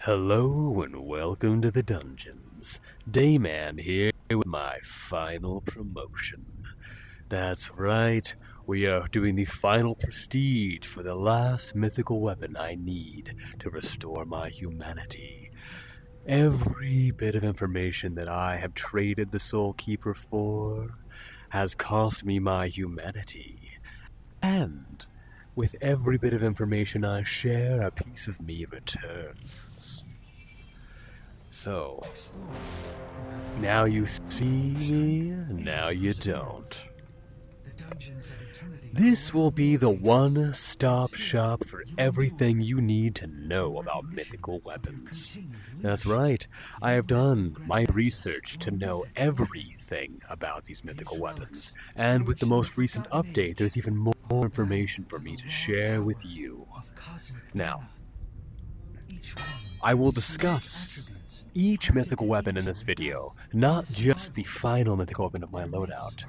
Hello and welcome to the dungeons. Dayman here with my final promotion. That's right, we are doing the final prestige for the last mythical weapon I need to restore my humanity. Every bit of information that I have traded the Soul Keeper for has cost me my humanity. And with every bit of information I share, a piece of me returns. So, now you see me, now you don't. This will be the one-stop shop for everything you need to know about mythical weapons. That's right, I have done my research to know everything about these mythical weapons, and with the most recent update, there's even more information for me to share with you. Now, I will discuss each mythical weapon in this video, not just the final mythical weapon of my loadout.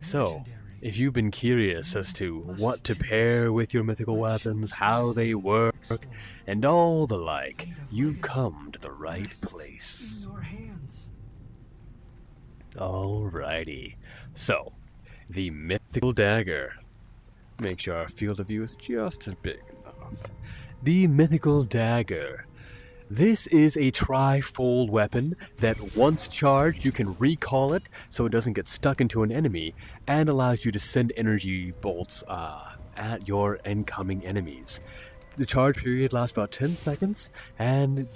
So, if you've been curious as to what to pair with your mythical weapons, how they work, and all the like, you've come to the right place. Alrighty, so, the Mythical Dagger. Make sure our field of view is just big enough. The Mythical Dagger. This is a tri-fold weapon that once charged you can recall it so it doesn't get stuck into an enemy, and allows you to send energy bolts at your incoming enemies. The charge period lasts about 10 seconds and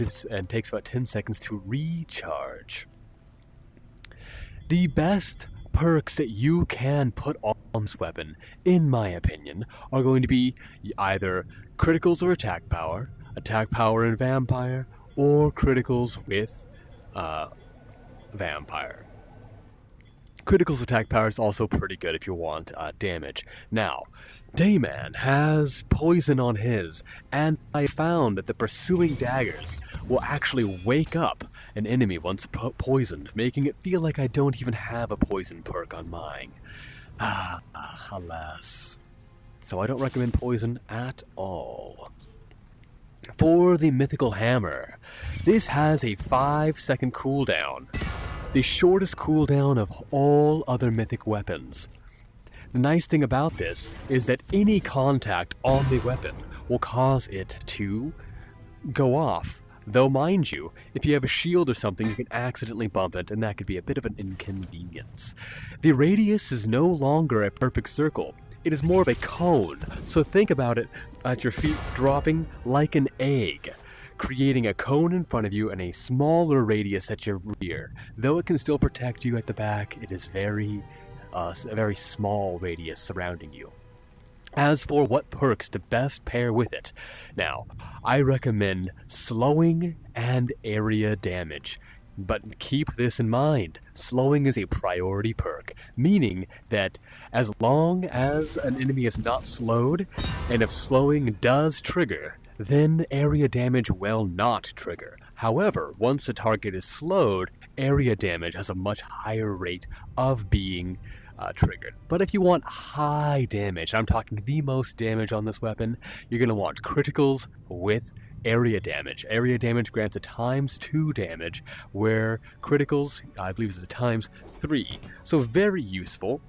takes about 10 seconds to recharge. The best perks that you can put on this weapon, in my opinion, are going to be either criticals or attack power and vampire, or criticals with vampire. Criticals attack power is also pretty good if you want damage. Now, Dayman has poison on his, and I found that the pursuing daggers will actually wake up an enemy once poisoned, making it feel like I don't even have a poison perk on mine. Alas. So I don't recommend poison at all. For the Mythical Hammer, this has a 5-second cooldown, the shortest cooldown of all other mythic weapons. The nice thing about this is that any contact on the weapon will cause it to go off. Though, mind you, if you have a shield or something, you can accidentally bump it, and that could be a bit of an inconvenience. The radius is no longer a perfect circle. It is more of a cone, so think about it at your feet dropping like an egg, creating a cone in front of you and a smaller radius at your rear. Though it can still protect you at the back, it is a very small radius surrounding you. As for what perks to best pair with it, now, I recommend slowing and area damage. But keep this in mind, slowing is a priority perk, meaning that as long as an enemy is not slowed, and if slowing does trigger, then area damage will not trigger. However, once the target is slowed, area damage has a much higher rate of being triggered. But if you want high damage, I'm talking the most damage on this weapon, you're going to want criticals with area damage. Area damage grants a ×2 damage, where criticals, I believe, is a ×3. So very useful.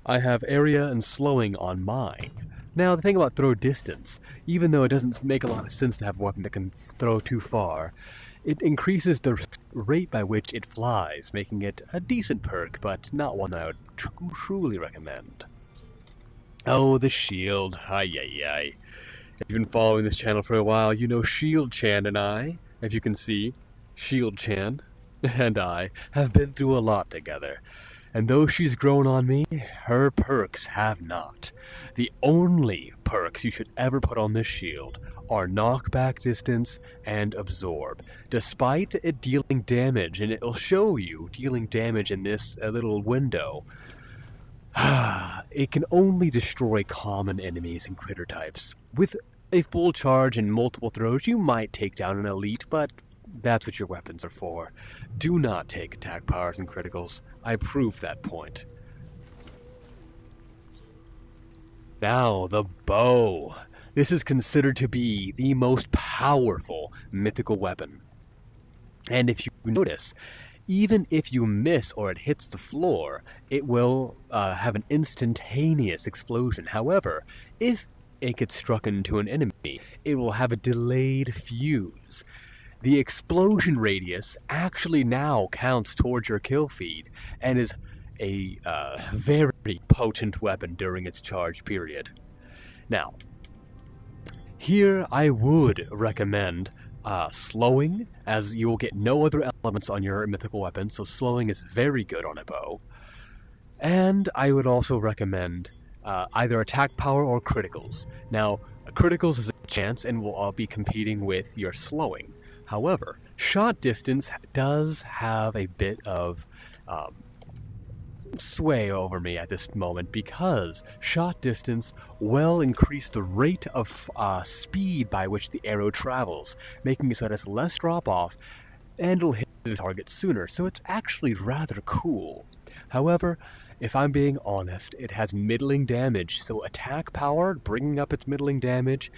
I have area and slowing on mine. Now, the thing about throw distance, even though it doesn't make a lot of sense to have a weapon that can throw too far, it increases the rate by which it flies, making it a decent perk, but not one that I would truly recommend. Oh, the shield. Ay. If you've been following this channel for a while, you know Shield Chan and I, if you can see, Shield Chan and I have been through a lot together. And though she's grown on me, her perks have not. The only perks you should ever put on this shield are knockback distance and absorb. Despite it dealing damage, and it will show you dealing damage in this little window, it can only destroy common enemies and critter types. With a full charge and multiple throws, you might take down an elite, but that's what your weapons are for. Do not take attack powers and criticals. I proved that point. Now, the bow. This is considered to be the most powerful mythical weapon. And if you notice, even if you miss or it hits the floor, it will have an instantaneous explosion. However, if it gets struck into an enemy, it will have a delayed fuse. The explosion radius actually now counts towards your kill feed and is a very potent weapon during its charge period. Now, here I would recommend slowing, as you will get no other elements on your mythical weapon, so slowing is very good on a bow. And I would also recommend either attack power or criticals. Now, criticals is a chance and will all be competing with your slowing. However, shot distance does have a bit of sway over me at this moment, because shot distance will increase the rate of speed by which the arrow travels, making it so it has less drop off and it'll hit the target sooner, so it's actually rather cool. However, if I'm being honest, it has middling damage, so attack power, bringing up its middling damage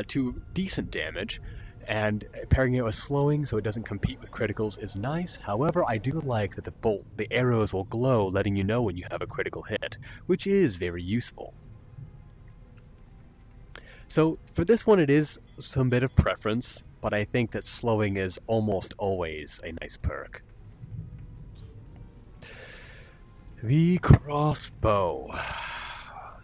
to decent damage, and pairing it with slowing so it doesn't compete with criticals is nice. However, I do like that the arrows will glow, letting you know when you have a critical hit, which is very useful. So for this one, it is some bit of preference, but I think that slowing is almost always a nice perk. The crossbow.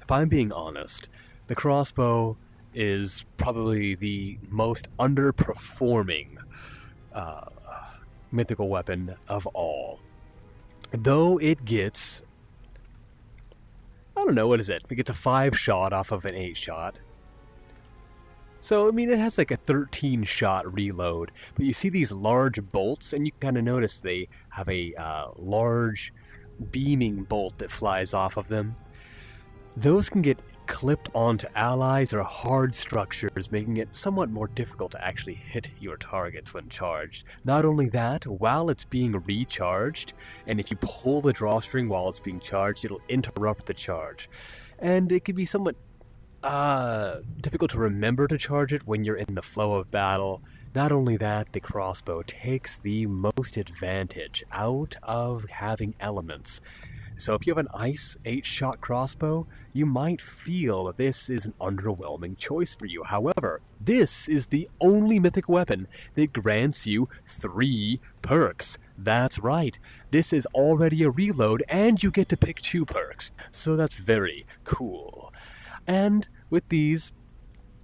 If I'm being honest, the crossbow is probably the most underperforming mythical weapon of all. Though it gets, I don't know, what is it? It gets a 5 shot off of an 8 shot. So, I mean, it has like a 13 shot reload. But you see these large bolts, and you kind of notice they have a large beaming bolt that flies off of them. Those can get clipped onto allies or hard structures, making it somewhat more difficult to actually hit your targets when charged. Not only that, while it's being recharged, and if you pull the drawstring while it's being charged, it'll interrupt the charge. And it can be somewhat difficult to remember to charge it when you're in the flow of battle. Not only that, the crossbow takes the most advantage out of having elements. So if you have an ice 8-shot crossbow, you might feel that this is an underwhelming choice for you. However, this is the only mythic weapon that grants you 3 perks. That's right, this is already a reload and you get to pick 2 perks. So that's very cool. And with these,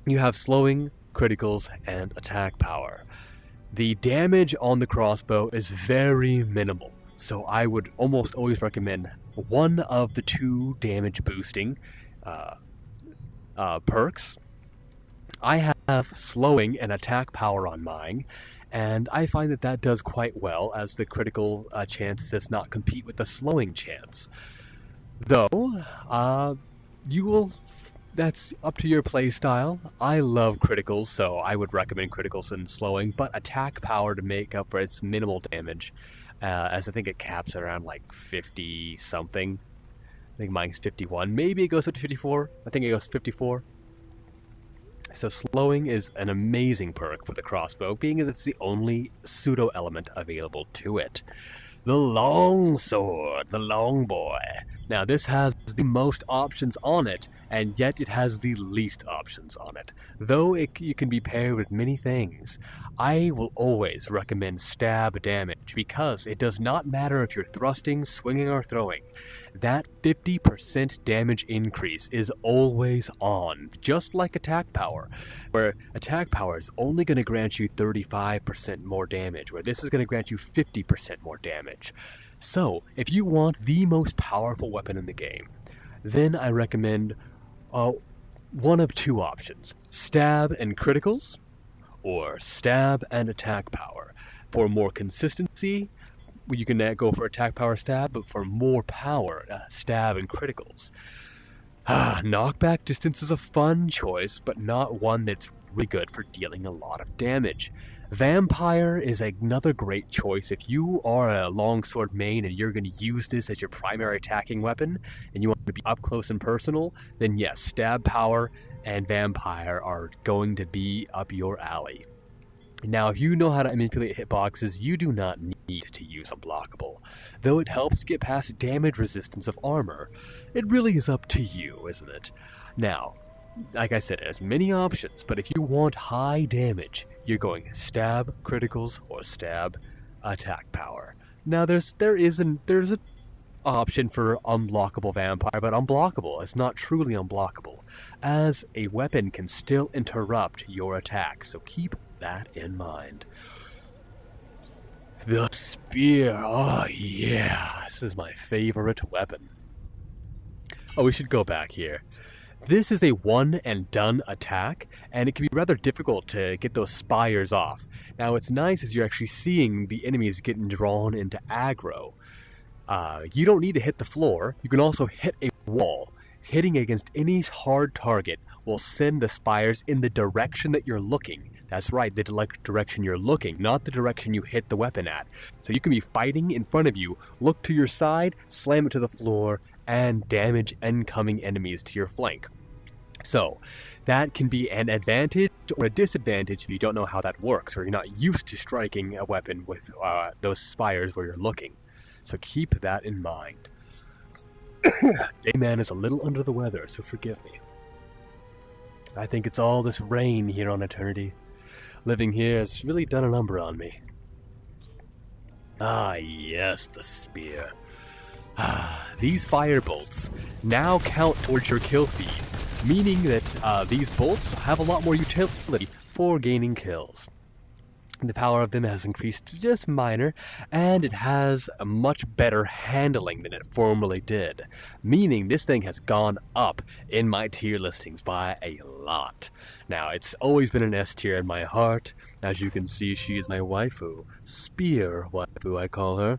you have slowing, criticals, and attack power. The damage on the crossbow is very minimal, so I would almost always recommend one of the 2 damage boosting perks. I have slowing and attack power on mine, and I find that that does quite well, as the critical chance does not compete with the slowing chance. Though, that's up to your playstyle. I love criticals, so I would recommend criticals and slowing, but attack power to make up for its minimal damage, as I think it caps around like 50 something. I think mine's 51. Maybe it goes up to 54. I think it goes 54. So slowing is an amazing perk for the crossbow, being that it's the only pseudo element available to it. The longsword, the long boy. Now this has the most options on it, and yet it has the least options on it. Though you can be paired with many things, I will always recommend stab damage, because it does not matter if you're thrusting, swinging, or throwing. That 50% damage increase is always on, just like attack power, where attack power is only going to grant you 35% more damage, where this is going to grant you 50% more damage. So, if you want the most powerful weapon in the game, then I recommend one of 2 options: stab and criticals, or stab and attack power. For more consistency, you can go for attack power stab, but for more power, stab and criticals. Knockback distance is a fun choice, but not one that's really good for dealing a lot of damage. Vampire is another great choice if you are a longsword main and you're going to use this as your primary attacking weapon and you want to be up close and personal. Then yes, stab power and vampire are going to be up your alley. Now, if you know how to manipulate hitboxes, you do not need to use Unblockable. Though it helps get past damage resistance of armor, it really is up to you, isn't it? Now, like I said, it has many options, but if you want high damage, you're going stab criticals or stab attack power. Now, there's an option for unblockable vampire, but unblockable is not truly unblockable, as a weapon can still interrupt your attack, so keep that in mind. The spear, oh yeah, this is my favorite weapon. Oh, we should go back here. This is a one and done attack, and it can be rather difficult to get those spires off. Now, what's nice is you're actually seeing the enemies getting drawn into aggro. You don't need to hit the floor, you can also hit a wall. Hitting against any hard target will send the spires in the direction that you're looking. That's right, the direction you're looking, not the direction you hit the weapon at. So you can be fighting in front of you, look to your side, slam it to the floor, and damage incoming enemies to your flank. So, that can be an advantage or a disadvantage if you don't know how that works, or you're not used to striking a weapon with those spires where you're looking. So keep that in mind. J-Man is a little under the weather, so forgive me. I think it's all this rain here on Eternity. Living here has really done a number on me. Ah, yes, the spear. These fire bolts now count towards your kill feed, meaning that these bolts have a lot more utility for gaining kills. The power of them has increased to just minor, and it has a much better handling than it formerly did, meaning this thing has gone up in my tier listings by a lot. Now, it's always been an S tier in my heart. As you can see, she is my waifu. Spear waifu, I call her.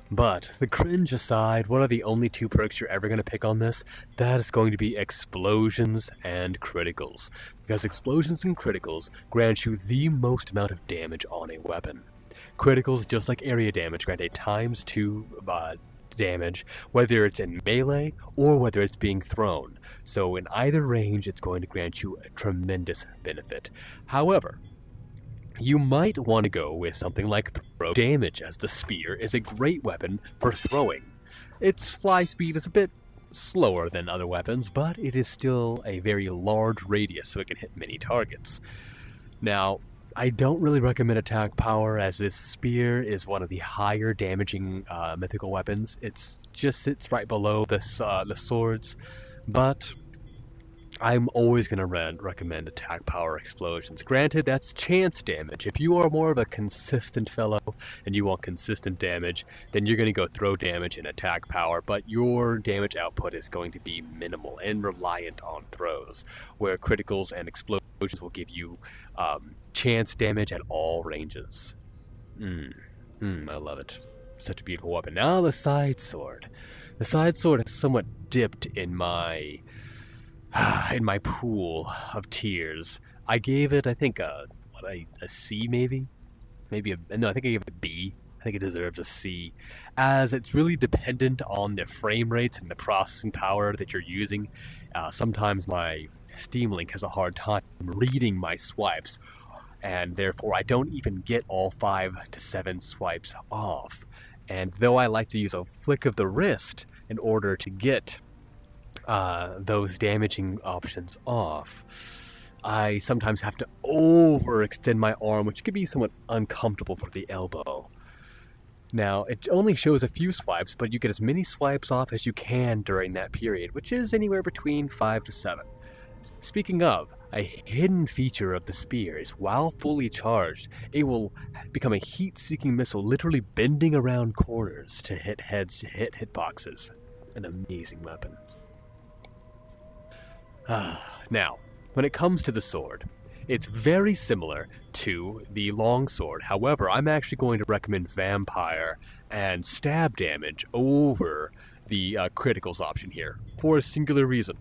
But, the cringe aside, what are the only two perks you're ever going to pick on this? That is going to be explosions and criticals. Because explosions and criticals grant you the most amount of damage on a weapon. Criticals, just like area damage, grant a ×2 damage, whether it's in melee or whether it's being thrown. So in either range, it's going to grant you a tremendous benefit. However, you might want to go with something like throw damage, as the spear is a great weapon for throwing. Its fly speed is a bit slower than other weapons, but it is still a very large radius, so it can hit many targets. Now, I don't really recommend attack power, as this spear is one of the higher damaging mythical weapons. It just sits right below the swords, but I'm always going to recommend attack power explosions. Granted, that's chance damage. If you are more of a consistent fellow and you want consistent damage, then you're going to go throw damage and attack power, but your damage output is going to be minimal and reliant on throws, where criticals and explosions will give you chance damage at all ranges. I love it. Such a beautiful weapon. Now the side sword. The side sword is somewhat dipped in my pool of tiers. I gave it, I think, a C maybe? No, I think I gave it a B. I think it deserves a C, as it's really dependent on the frame rates and the processing power that you're using. Sometimes my Steam Link has a hard time reading my swipes, and therefore I don't even get all 5 to 7 swipes off. And though I like to use a flick of the wrist in order to get those damaging options off, I sometimes have to overextend my arm, which can be somewhat uncomfortable for the elbow. Now, it only shows a few swipes, but you get as many swipes off as you can during that period, which is anywhere between 5 to 7. Speaking of, a hidden feature of the spear is while fully charged, it will become a heat-seeking missile, literally bending around corners to hit heads, to hit hitboxes. An amazing weapon. Now, when it comes to the sword, it's very similar to the longsword. However, I'm actually going to recommend vampire and stab damage over the criticals option here for a singular reason.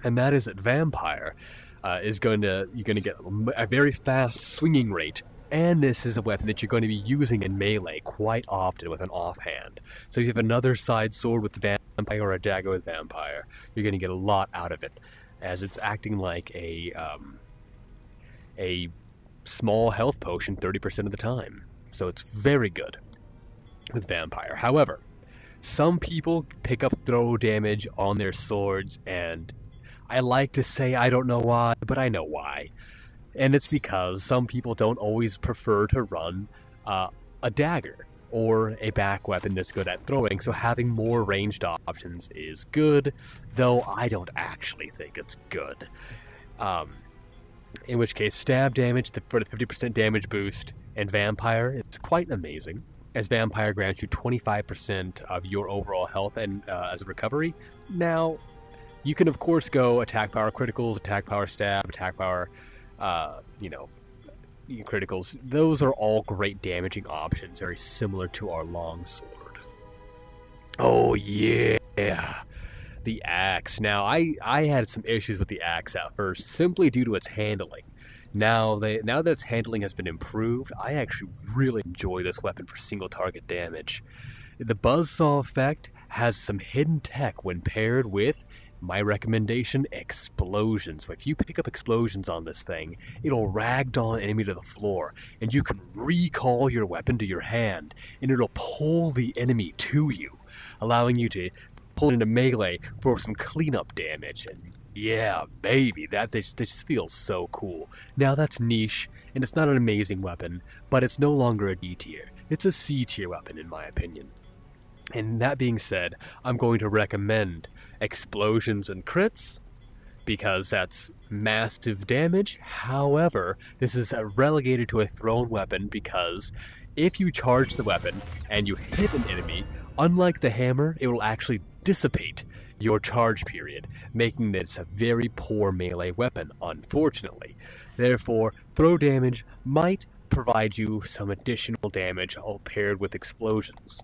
And that is that vampire you're going to get a very fast swinging rate, and this is a weapon that you're going to be using in melee quite often with an offhand. So you have another side sword with vampire vampire or a dagger with vampire, you're going to get a lot out of it, as it's acting like a small health potion 30% of the time. So it's very good with vampire. However, some people pick up throw damage on their swords, and I like to say I don't know why, but I know why. And it's because some people don't always prefer to run a dagger or a back weapon that's good at throwing, so having more ranged options is good, though I don't actually think it's good. In which case, stab damage for the 50% damage boost, and vampire is quite amazing, as vampire grants you 25% of your overall health and as a recovery. Now, you can of course go attack power criticals, attack power stab, attack power, criticals. Those are all great damaging options, very similar to our longsword. Oh yeah, the axe. Now, I had some issues with the axe at first, simply due to its handling. Now that its handling has been improved, I actually really enjoy this weapon for single target damage. The buzzsaw effect has some hidden tech when paired with, my recommendation, explosions. If you pick up explosions on this thing, it'll ragdoll an enemy to the floor, and you can recall your weapon to your hand, and it'll pull the enemy to you, allowing you to pull it into melee for some cleanup damage. And yeah, baby, that just feels so cool. Now that's niche, and it's not an amazing weapon, but it's no longer a D tier. It's a C tier weapon in my opinion. And that being said, I'm going to recommend explosions and crits, because that's massive damage. However, this is relegated to a thrown weapon, because if you charge the weapon and you hit an enemy, unlike the hammer, it will actually dissipate your charge period, making this a very poor melee weapon, unfortunately. Therefore, throw damage might provide you some additional damage all paired with explosions.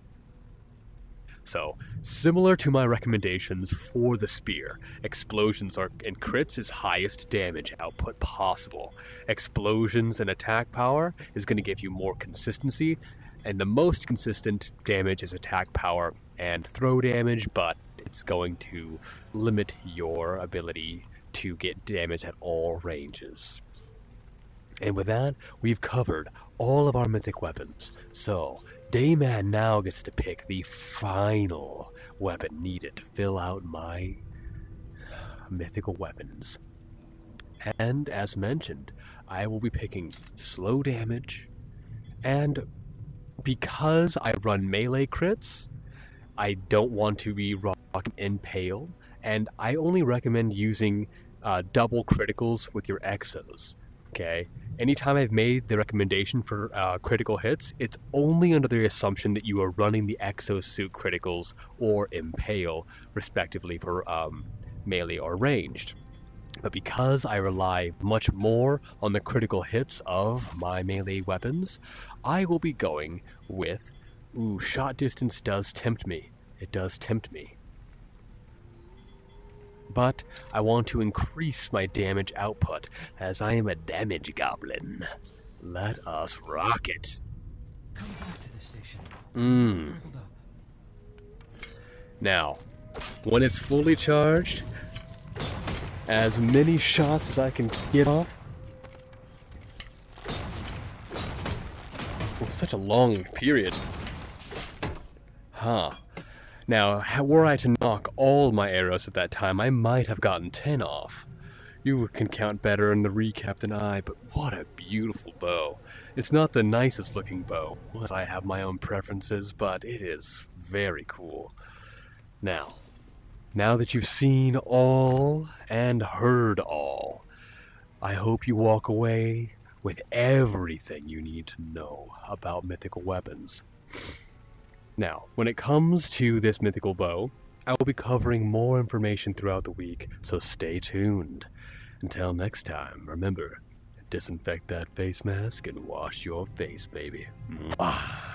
So, similar to my recommendations for the spear, explosions and crits is highest damage output possible. Explosions and attack power is going to give you more consistency, and the most consistent damage is attack power and throw damage, but it's going to limit your ability to get damage at all ranges. And with that, we've covered all of our mythic weapons. So, Dayman now gets to pick the final weapon needed to fill out my mythical weapons. And as mentioned, I will be picking slow damage, and because I run melee crits, I don't want to be rocking impale, and I only recommend using double criticals with your exos. Okay? Anytime I've made the recommendation for critical hits, it's only under the assumption that you are running the exosuit criticals or impale, respectively, for melee or ranged. But because I rely much more on the critical hits of my melee weapons, I will be going with... Ooh, shot distance does tempt me. It does tempt me. But I want to increase my damage output, as I am a damage goblin. Let us rock it. Now, when it's fully charged, as many shots as I can get off. Oh, such a long period. Huh. Now, were I to knock all my arrows at that time, I might have gotten 10 off. You can count better in the recap than I, but what a beautiful bow. It's not the nicest looking bow, as I have my own preferences, but it is very cool. Now that you've seen all and heard all, I hope you walk away with everything you need to know about mythical weapons. Now, when it comes to this mythical bow, I will be covering more information throughout the week, so stay tuned. Until next time, remember, disinfect that face mask and wash your face, baby. Mwah.